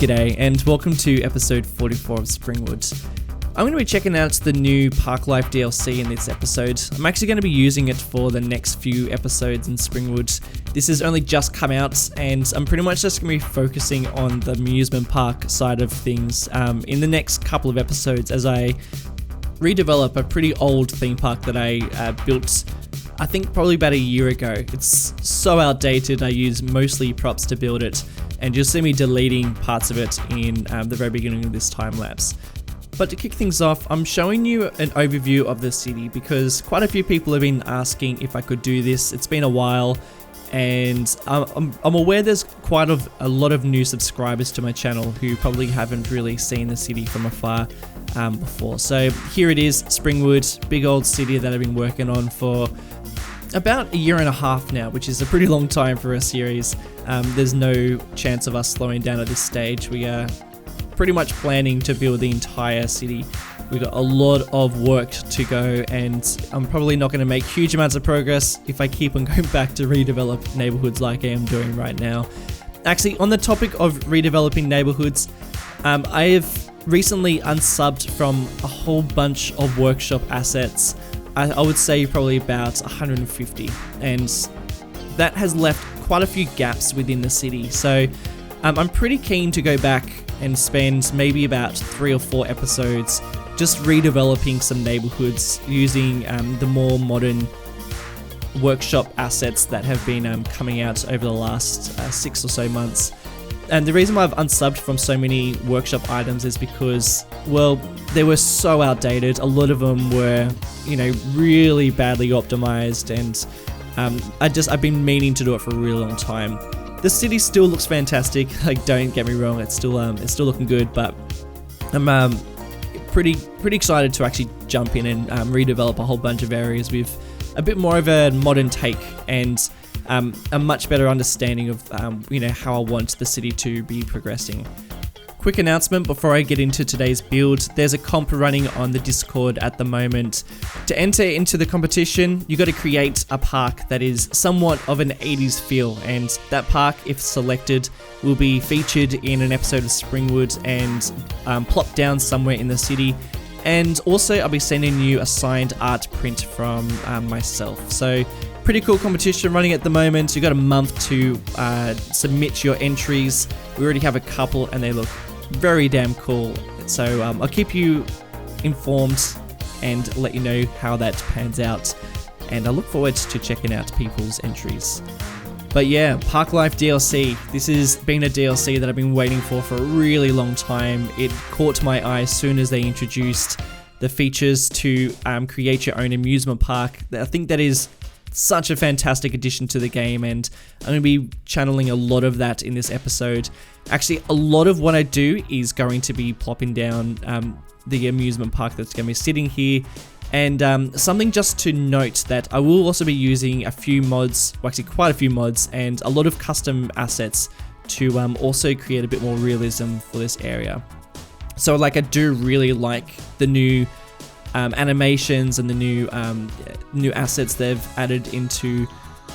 G'day and welcome to episode 44 of Springwood. I'm going to be checking out the new Park Life DLC in this episode. I'm actually going to be using it for the next few episodes in Springwood. This has only just come out and I'm pretty much just going to be focusing on the amusement park side of things in the next couple of episodes as I redevelop a pretty old theme park that I built I think probably about a year ago. It's so outdated, I use mostly props to build it, and you'll see me deleting parts of it in the very beginning of this time lapse. But to kick things off, I'm showing you an overview of the city because quite a few people have been asking if I could do this. It's been a while, and I'm aware there's quite a lot of new subscribers to my channel who probably haven't really seen the city from afar before. So here it is, Springwood, big old city that I've been working on for about a year and a half now, which is a pretty long time for a series. There's no chance of us slowing down at this stage. We are pretty much planning to build the entire city. We've got a lot of work to go, and I'm probably not going to make huge amounts of progress if I keep on going back to redevelop neighborhoods like I am doing right now. Actually, on the topic of redeveloping neighborhoods, I have recently unsubbed from a whole bunch of workshop assets. I would say probably about 150, and that has left quite a few gaps within the city. So I'm pretty keen to go back and spend maybe about 3 or 4 episodes just redeveloping some neighborhoods using the more modern workshop assets that have been coming out over the last 6 or so months. And the reason why I've unsubbed from so many workshop items is because, well, they were so outdated. A lot of them were, really badly optimized, and I've been meaning to do it for a really long time. The city still looks fantastic. Like, don't get me wrong, it's still looking good. But I'm pretty excited to actually jump in and redevelop a whole bunch of areas with a bit more of a modern take and a much better understanding of how I want the city to be progressing. Quick announcement before I get into today's build, there's a comp running on the Discord at the moment. To enter into the competition, you got to create a park that is somewhat of an 80s feel, and that park, if selected, will be featured in an episode of Springwood and plopped down somewhere in the city. And also I'll be sending you a signed art print from myself. So pretty cool competition running at the moment. You got a month to submit your entries. We already have a couple and they look very damn cool. So I'll keep you informed and let you know how that pans out. And I look forward to checking out people's entries. But yeah, Park Life DLC. This has been a DLC that I've been waiting for a really long time. It caught my eye as soon as they introduced the features to create your own amusement park. I think that is such a fantastic addition to the game, and I'm going to be channeling a lot of that in this episode. Actually, a lot of what I do is going to be plopping down the amusement park that's going to be sitting here. And something just to note that I will also be using a few mods, well, actually quite a few mods, and a lot of custom assets to also create a bit more realism for this area. So I do really like the new animations and the new assets they've added into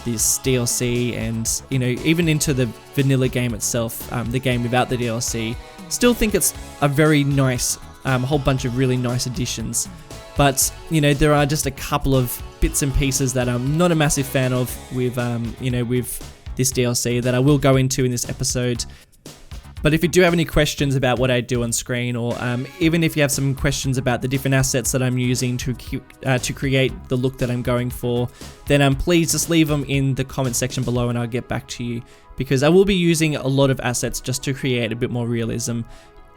this DLC, and even into the vanilla game itself, the game without the DLC. Still think it's a very nice, whole bunch of really nice additions. But there are just a couple of bits and pieces that I'm not a massive fan of with with this DLC that I will go into in this episode. But if you do have any questions about what I do on screen, or even if you have some questions about the different assets that I'm using to create the look that I'm going for, then please just leave them in the comment section below and I'll get back to you, because I will be using a lot of assets just to create a bit more realism.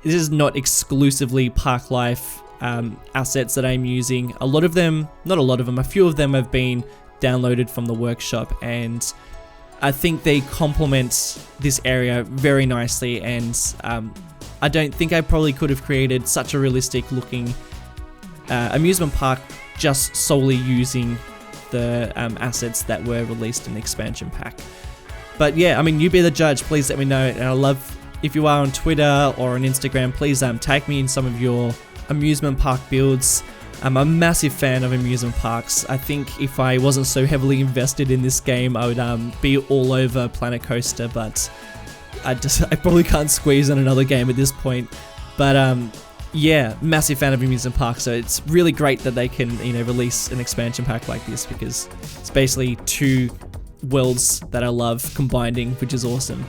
This is not exclusively Park Life assets that I'm using. A lot of them, not a lot of them, a few of them have been downloaded from the workshop, and I think they complement this area very nicely, and I don't think I probably could have created such a realistic looking amusement park just solely using the assets that were released in the expansion pack. But yeah, you be the judge. Please let me know, and I love, if you are on Twitter or on Instagram, please tag me in some of your amusement park builds. I'm a massive fan of amusement parks. I think if I wasn't so heavily invested in this game, I would be all over Planet Coaster, but I probably can't squeeze in another game at this point. But yeah, massive fan of Amusement Park, so it's really great that they can, release an expansion pack like this, because it's basically two worlds that I love combining, which is awesome.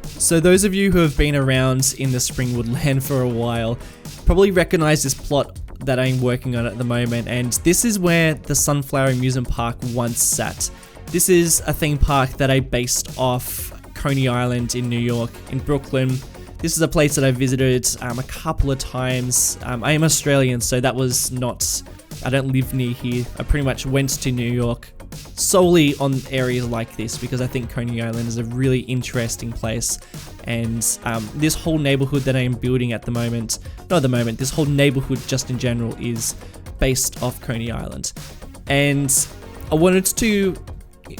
So those of you who have been around in the Springwood land for a while probably recognize this plot that I'm working on at the moment, and this is where the Sunflower Amusement Park once sat. This is a theme park that I based off Coney Island in New York, in Brooklyn. This is a place that I visited a couple of times. I am Australian, so that was not, I don't live near here. I pretty much went to New York solely on areas like this because I think Coney Island is a really interesting place. And this whole neighborhood that I am building at the moment, not at the moment, this whole neighborhood just in general is based off Coney Island. And I wanted to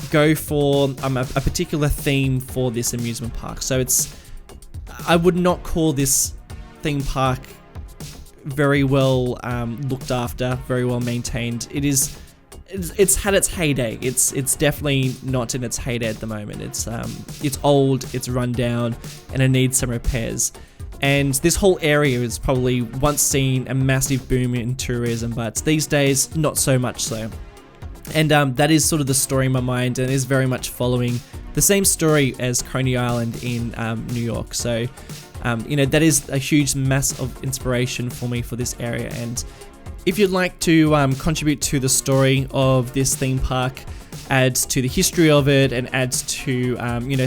go for a particular theme for this amusement park. So I would not call this theme park very well looked after, very well maintained. It's had its heyday. It's definitely not in its heyday at the moment. It's old, it's run down, and it needs some repairs. And this whole area has probably once seen a massive boom in tourism, but these days not so much so. And that is sort of the story in my mind, and is very much following the same story as Coney Island in New York. So, that is a huge mass of inspiration for me for this area. And if you'd like to contribute to the story of this theme park, add to the history of it, and add to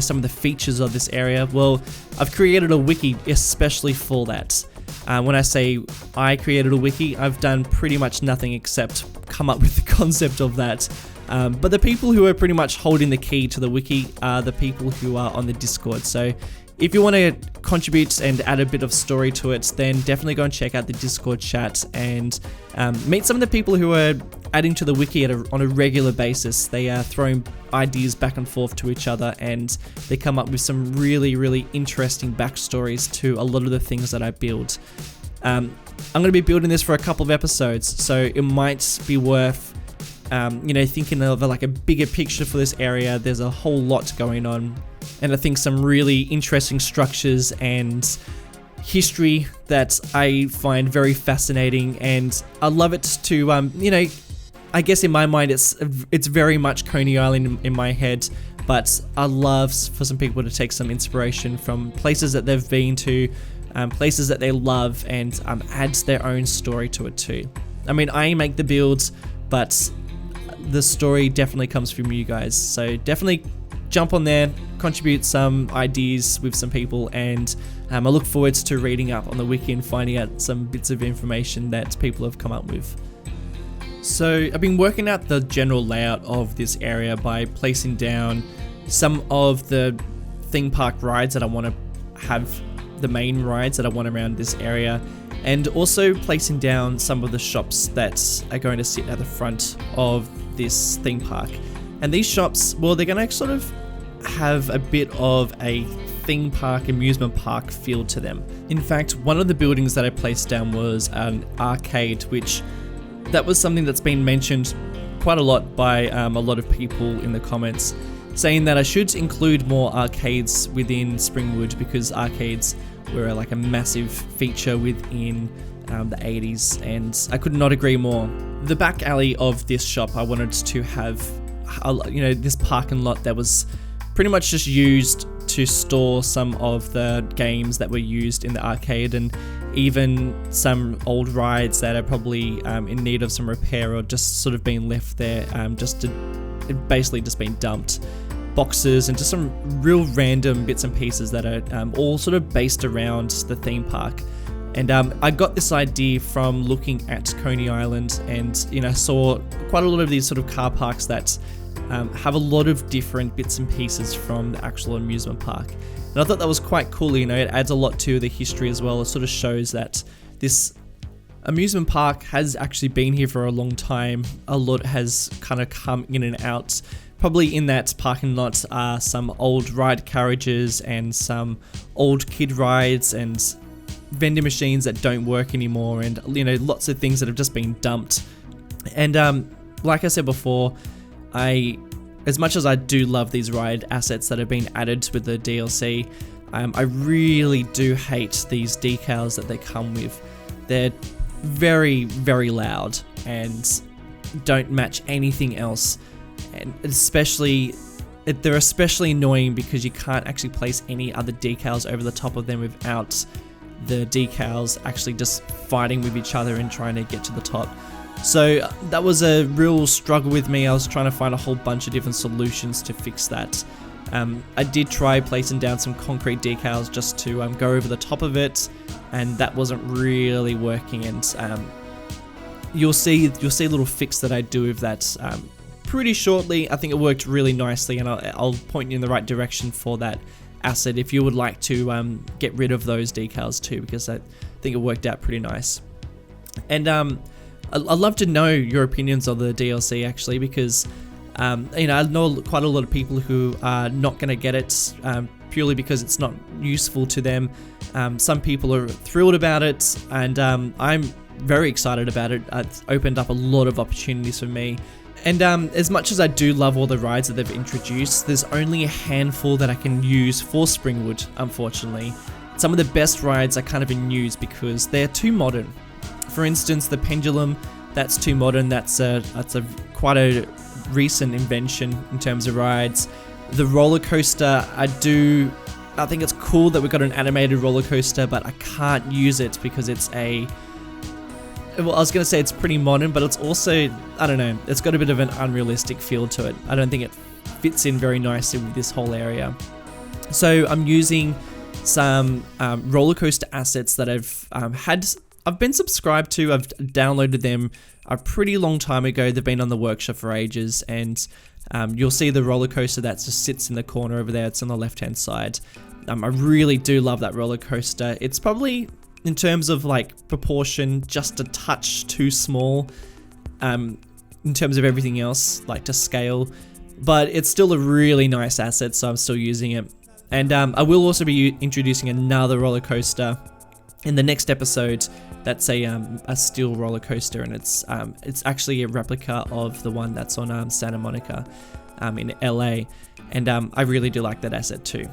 some of the features of this area, well, I've created a wiki especially for that. When I say I created a wiki, I've done pretty much nothing except come up with the concept of that. But the people who are pretty much holding the key to the wiki are the people who are on the Discord. So if you want to contribute and add a bit of story to it, then definitely go and check out the Discord chat and meet some of the people who are adding to the wiki on a regular basis. They are throwing ideas back and forth to each other, and they come up with some really, really interesting backstories to a lot of the things that I build. I'm going to be building this for a couple of episodes, so it might be worth thinking of like a bigger picture for this area. There's a whole lot going on, and I think some really interesting structures and history that I find very fascinating, and I love it to I guess in my mind it's very much Coney Island in my head, but I love for some people to take some inspiration from places that they've been to, places that they love, and add their own story to it too. I mean, I make the builds, but the story definitely comes from you guys. So definitely jump on there, contribute some ideas with some people, and I look forward to reading up on the wiki and finding out some bits of information that people have come up with. So I've been working out the general layout of this area by placing down some of the theme park rides that I want to have, the main rides that I want around this area, and also placing down some of the shops that are going to sit at the front of this theme park. And these shops, well, they're going to sort of have a bit of a theme park, amusement park feel to them. In fact, one of the buildings that I placed down was an arcade, which that was something that's been mentioned quite a lot by a lot of people in the comments, saying that I should include more arcades within Springwood, because arcades were like a massive feature within the 80s, and I could not agree more. The back alley of this shop, I wanted to have this parking lot that was pretty much just used to store some of the games that were used in the arcade, and even some old rides that are probably in need of some repair or just sort of being left there, basically just being dumped. Boxes and just some real random bits and pieces that are all sort of based around the theme park. And I got this idea from looking at Coney Island, and saw quite a lot of these sort of car parks that have a lot of different bits and pieces from the actual amusement park. And I thought that was quite cool. It adds a lot to the history as well. It sort of shows that this amusement park has actually been here for a long time. A lot has kind of come in and out. Probably in that parking lot are some old ride carriages and some old kid rides and vending machines that don't work anymore, and lots of things that have just been dumped. And like I said before, as much as I do love these ride assets that have been added with the DLC, I really do hate these decals that they come with. They're very, very loud and don't match anything else, and they're especially annoying because you can't actually place any other decals over the top of them without the decals actually just fighting with each other and trying to get to the top. So that was a real struggle with me. I was trying to find a whole bunch of different solutions to fix that. I did try placing down some concrete decals just to go over the top of it, and that wasn't really working. And you'll see a little fix that I do with that pretty shortly. I think it worked really nicely, and I'll point you in the right direction for that asset if you would like to get rid of those decals too, because I think it worked out pretty nice. And I'd love to know your opinions on the DLC actually, because I know quite a lot of people who are not going to get it purely because it's not useful to them. Some people are thrilled about it, and I'm very excited about it. It's opened up a lot of opportunities for me. And as much as I do love all the rides that they've introduced, there's only a handful that I can use for Springwood, unfortunately. Some of the best rides I can't even use because they're too modern. For instance, the pendulum, that's too modern. That's quite a recent invention in terms of rides. The roller coaster, I think it's cool that we've got an animated roller coaster, but I can't use it because it's well, I was going to say it's pretty modern, but it's also, I don't know, it's got a bit of an unrealistic feel to it. I don't think it fits in very nicely with this whole area. So I'm using some roller coaster assets that I've been subscribed to. I've downloaded them a pretty long time ago. They've been on the workshop for ages, and you'll see the roller coaster that just sits in the corner over there. It's on the left-hand side. I really do love that roller coaster. It's probably, in terms of like proportion, just a touch too small in terms of everything else, like to scale, but it's still a really nice asset, so I'm still using it. And I will also be introducing another roller coaster in the next episode. That's a steel roller coaster, and it's actually a replica of the one that's on Santa Monica in LA, and I really do like that asset too.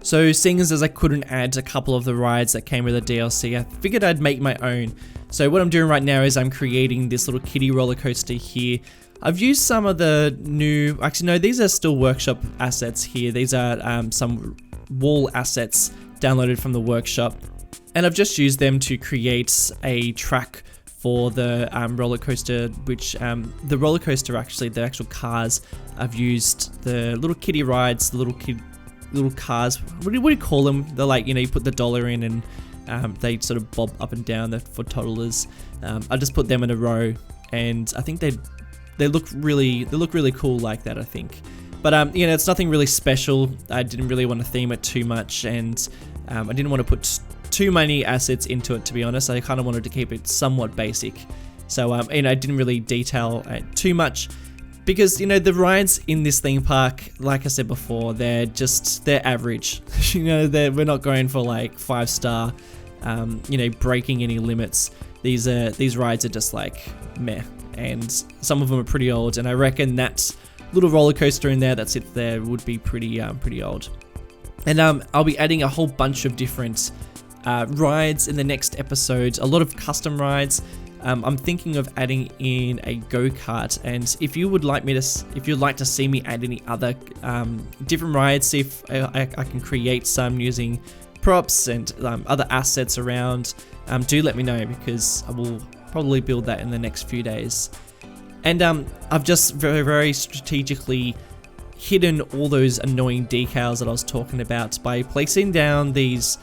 So seeing as I couldn't add a couple of the rides that came with the DLC, I figured I'd make my own. So what I'm doing right now is I'm creating this little kiddie roller coaster here. I've used some of the new, actually no, these are still workshop assets here. These are some wall assets downloaded from the workshop, and I've just used them to create a track for the roller coaster, which the roller coaster, actually the actual cars, I've used the little kiddie rides, the little cars, what do you call them? They're like, you put the dollar in and they sort of bob up and down for toddlers. I just put them in a row, and I think they look really cool like that, I think. But it's nothing really special. I didn't really want to theme it too much, and I didn't want to put too many assets into it, to be honest. I kind of wanted to keep it somewhat basic. So I didn't really detail too much, because the rides in this theme park, like I said before, they're average. We're not going for like 5-star, breaking any limits. These rides are just like meh, and some of them are pretty old, and I reckon that little roller coaster in there that sits there would be pretty old. And I'll be adding a whole bunch of different rides in the next episode, a lot of custom rides. I'm thinking of adding in a go-kart, and if you'd like to see me add any other different rides, see if I can create some using props and other assets around, do let me know, because I will probably build that in the next few days. And I've just very, very strategically hidden all those annoying decals that I was talking about by placing down these,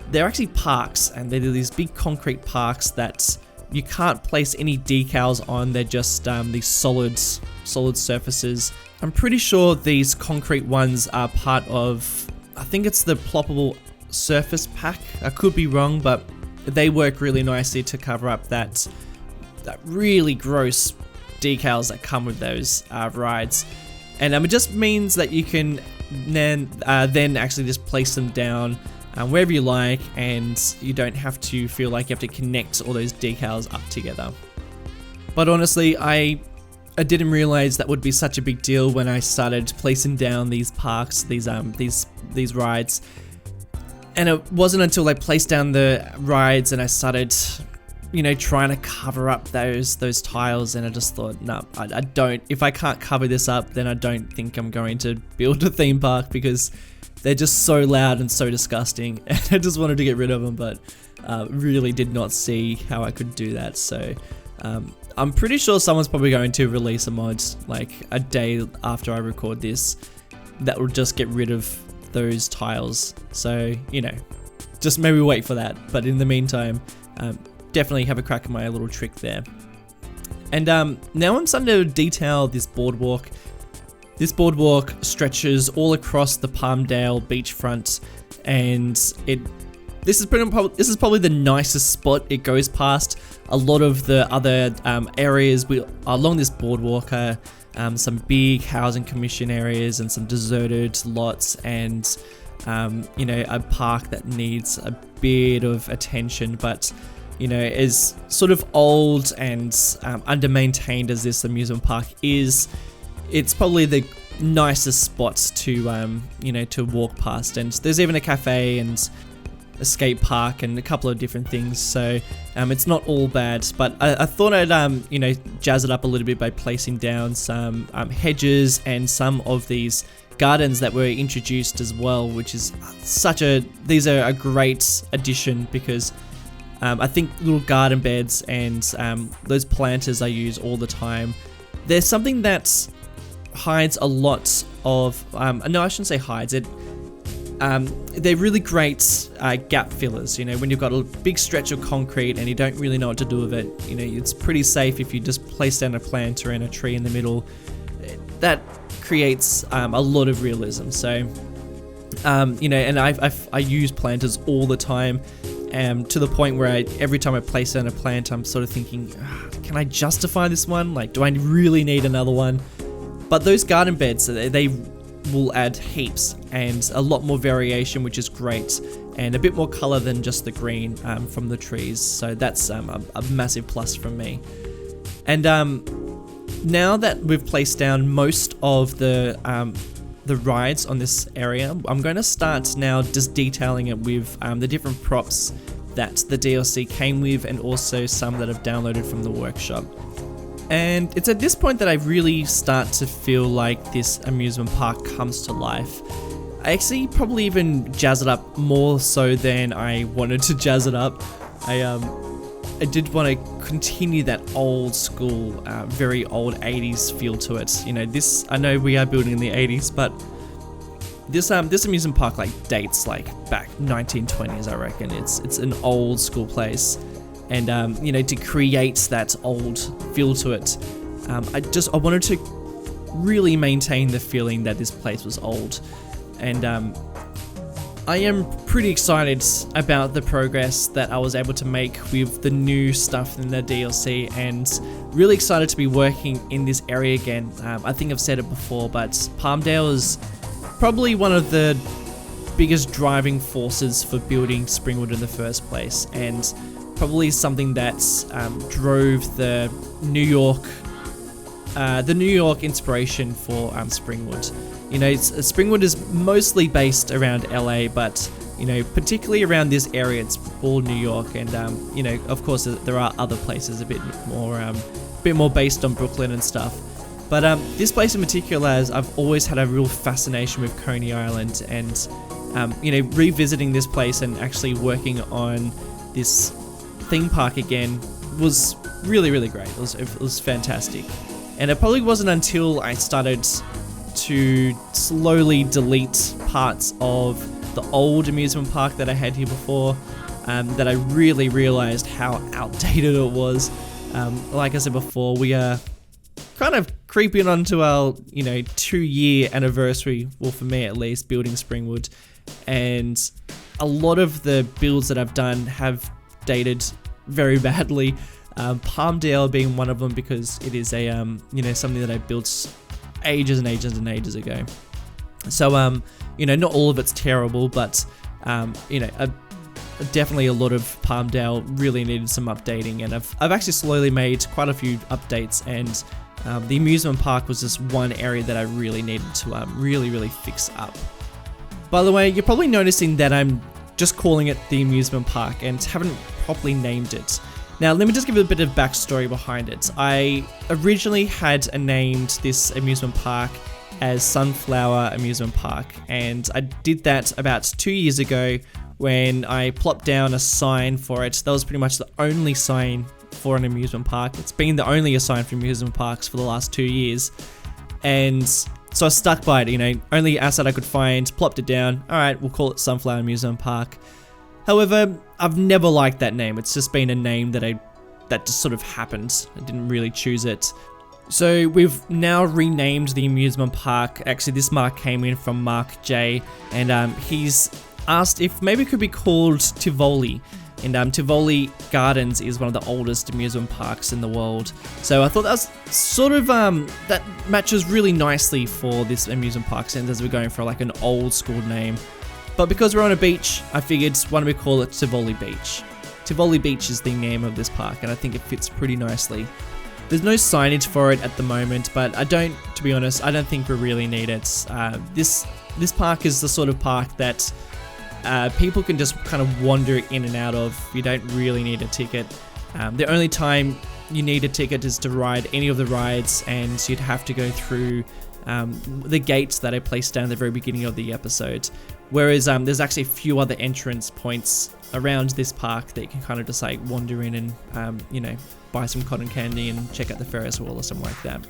they're actually parks, and they're these big concrete parks that you can't place any decals on. They're just these solid surfaces. I'm pretty sure these concrete ones are part of, I think it's the ploppable surface pack. I could be wrong, but they work really nicely to cover up that really gross decals that come with those rides. And it just means that you can then actually just place them down wherever you like, and you don't have to feel like you have to connect all those decals up together. But honestly, I I didn't realize that would be such a big deal when I started placing down these parks, these rides. And it wasn't until I placed down the rides and I started, trying to cover up those tiles, and I just thought, no, I don't. If I can't cover this up, then I don't think I'm going to build a theme park, because they're just so loud and so disgusting, and I just wanted to get rid of them, but really did not see how I could do that. So I'm pretty sure someone's probably going to release a mod like a day after I record this that will just get rid of those tiles. So, just maybe wait for that. But in the meantime, definitely have a crack at my little trick there. And now I'm starting to detail this boardwalk. This boardwalk stretches all across the Palmdale beachfront, and this is probably the nicest spot it goes past. A lot of the other areas along this boardwalk are some big housing commission areas and some deserted lots, and a park that needs a bit of attention, but as sort of old and under-maintained as this amusement park is, it's probably the nicest spots to to walk past. And there's even a cafe and a skate park and a couple of different things, so it's not all bad. But I thought I'd jazz it up a little bit by placing down some hedges and some of these gardens that were introduced as well, which is these are a great addition, because I think little garden beds and those planters I use all the time, there's something that hides a lot of, no, I shouldn't say hides it. They're really great gap fillers. When you've got a big stretch of concrete and you don't really know what to do with it, it's pretty safe if you just place down a planter and a tree in the middle. That creates a lot of realism. So, and I use planters all the time, to the point where every time I place down a plant, I'm sort of thinking, can I justify this one? Like, do I really need another one? But those garden beds, they will add heaps and a lot more variation, which is great, and a bit more color than just the green from the trees. So that's a massive plus from me. And now that we've placed down most of the rides on this area, I'm going to start now just detailing it with the different props that the DLC came with, and also some that I've downloaded from the workshop. And it's at this point that I really start to feel like this amusement park comes to life. I actually probably even jazz it up more so than I wanted to jazz it up. I did want to continue that old school, very old 80s feel to it. This, I know we are building in the 80s, but this amusement park dates back 1920s, I reckon. It's an old school place. And, to create that old feel to it, I wanted to really maintain the feeling that this place was old. And I am pretty excited about the progress that I was able to make with the new stuff in the DLC, and really excited to be working in this area again. I think I've said it before, but Palmdale is probably one of the biggest driving forces for building Springwood in the first place, and probably something that drove the New York inspiration for Springwood. Springwood is mostly based around LA, but particularly around this area, it's all New York, and of course there are other places a bit more based on Brooklyn and stuff. But this place in particular, I've always had a real fascination with Coney Island, and revisiting this place and actually working on this theme park again was really, really great. It was fantastic. And it probably wasn't until I started to slowly delete parts of the old amusement park that I had here before that I really realized how outdated it was. Like I said before, we are kind of creeping onto our 2-year anniversary, well, for me at least, building Springwood, and a lot of the builds that I've done have dated very badly. Palmdale being one of them, because it is a something that I built ages and ages and ages ago. So not all of it's terrible, but definitely a lot of Palmdale really needed some updating, and I've actually slowly made quite a few updates, and The amusement park was just one area that I really needed to really fix up. By the way, you're probably noticing that I'm just calling it the amusement park and haven't properly named it. Now, let me just give a bit of backstory behind it. I originally had named this amusement park as Sunflower Amusement Park, and I did that about 2 years ago when I plopped down a sign for it. That was pretty much the only sign for an amusement park. It's been the only sign for amusement parks for the last 2 years, and so I stuck by it, only asset I could find, plopped it down. Alright, we'll call it Sunflower Amusement Park. However, I've never liked that name. It's just been a name that just sort of happened. I didn't really choose it. So we've now renamed the amusement park. Actually, this mark came in from Mark J, and he's asked if maybe it could be called Tivoli. And Tivoli Gardens is one of the oldest amusement parks in the world. So I thought that was sort of, that matches really nicely for this amusement park, since as we're going for like an old school name. But because we're on a beach, I figured, why don't we call it Tivoli Beach? Tivoli Beach is the name of this park, and I think it fits pretty nicely. There's no signage for it at the moment, but to be honest, I don't think we really need it. This park is the sort of park that people can just kind of wander in and out of. You don't really need a ticket. The only time you need a ticket is to ride any of the rides, and you'd have to go through the gates that I placed down at the very beginning of the episode. Whereas there's actually a few other entrance points around this park that you can kind of just like wander in and buy some cotton candy and check out the Ferris wheel or something like that.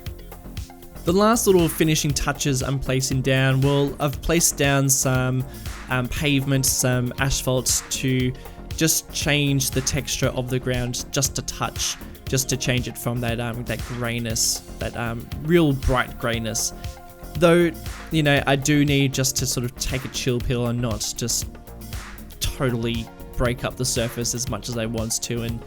The last little finishing touches I'm placing down, well, I've placed down some pavement, some asphalt to just change the texture of the ground just a touch, just to change it from that grayness, that real bright grayness. Though, I do need just to sort of take a chill pill and not just totally break up the surface as much as I want to. And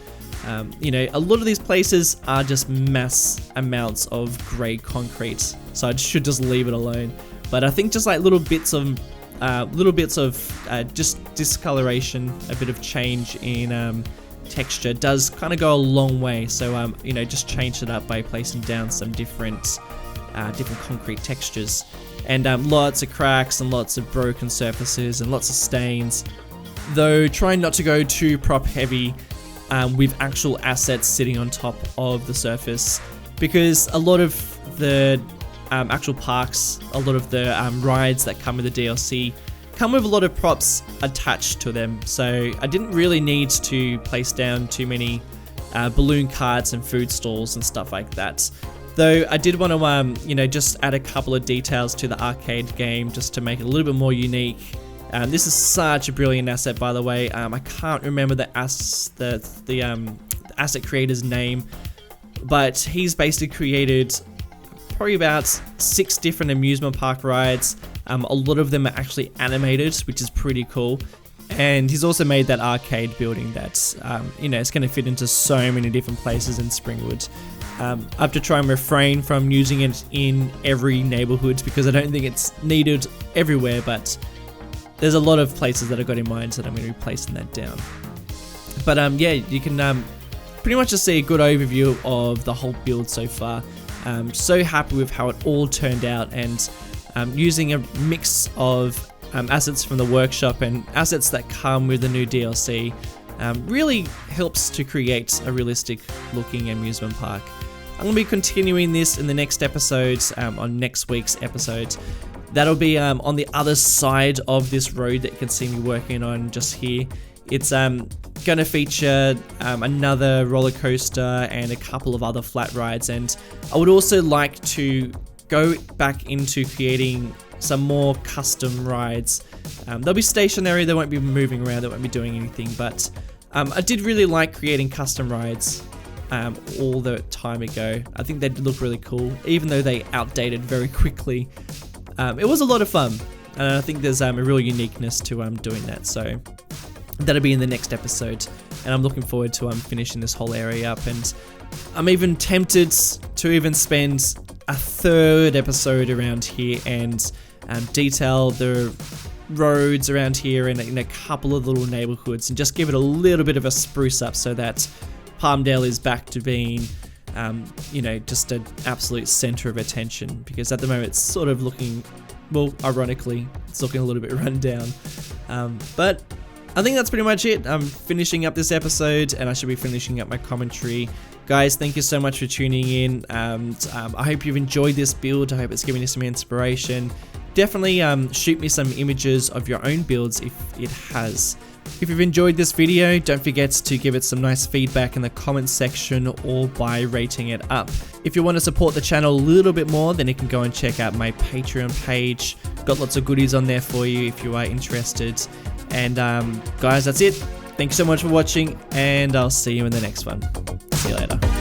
a lot of these places are just mass amounts of grey concrete, so I should just leave it alone. But I think just like little bits of just discoloration, a bit of change in texture does kind of go a long way. So just change it up by placing down some different concrete textures, and lots of cracks and lots of broken surfaces and lots of stains. Though trying not to go too prop heavy with actual assets sitting on top of the surface, because a lot of the actual parks, a lot of the rides that come with the DLC come with a lot of props attached to them. So I didn't really need to place down too many balloon carts and food stalls and stuff like that. Though I did want to, just add a couple of details to the arcade game just to make it a little bit more unique. This is such a brilliant asset, by the way. I can't remember the asset creator's name, but he's basically created probably about 6 different amusement park rides. A lot of them are actually animated, which is pretty cool. And he's also made that arcade building that's, it's going to fit into so many different places in Springwood. I have to try and refrain from using it in every neighborhood because I don't think it's needed everywhere, but there's a lot of places that I've got in mind, so that I'm going to be placing that down. But you can pretty much just see a good overview of the whole build so far. I'm so happy with how it all turned out, and using a mix of assets from the workshop and assets that come with the new DLC really helps to create a realistic looking amusement park. I'm going to be continuing this in the next episodes, on next week's episode. That'll be on the other side of this road that you can see me working on just here. It's going to feature another roller coaster and a couple of other flat rides, and I would also like to go back into creating some more custom rides. They'll be stationary, they won't be moving around, they won't be doing anything, but I did really like creating custom rides all the time ago. I think they look really cool, even though they outdated very quickly. It was a lot of fun, and I think there's a real uniqueness to doing that, so that'll be in the next episode, and I'm looking forward to finishing this whole area up. And I'm even tempted to even spend a third episode around here and detail the roads around here and in a couple of little neighborhoods and just give it a little bit of a spruce up so that Palmdale is back to being you know, just an absolute center of attention, because at the moment it's sort of looking, well, ironically, it's looking a little bit run down. But I think that's pretty much it. I'm finishing up this episode, and I should be finishing up my commentary. Guys, thank you so much for tuning in, and I hope you've enjoyed this build. I hope it's given you some inspiration. Definitely shoot me some images of your own builds if it has. If you've enjoyed this video, don't forget to give it some nice feedback in the comments section or by rating it up. If you want to support the channel a little bit more, then you can go and check out my Patreon page. Got lots of goodies on there for you if you are interested. And guys, that's it. Thanks so much for watching, and I'll see you in the next one. See you later.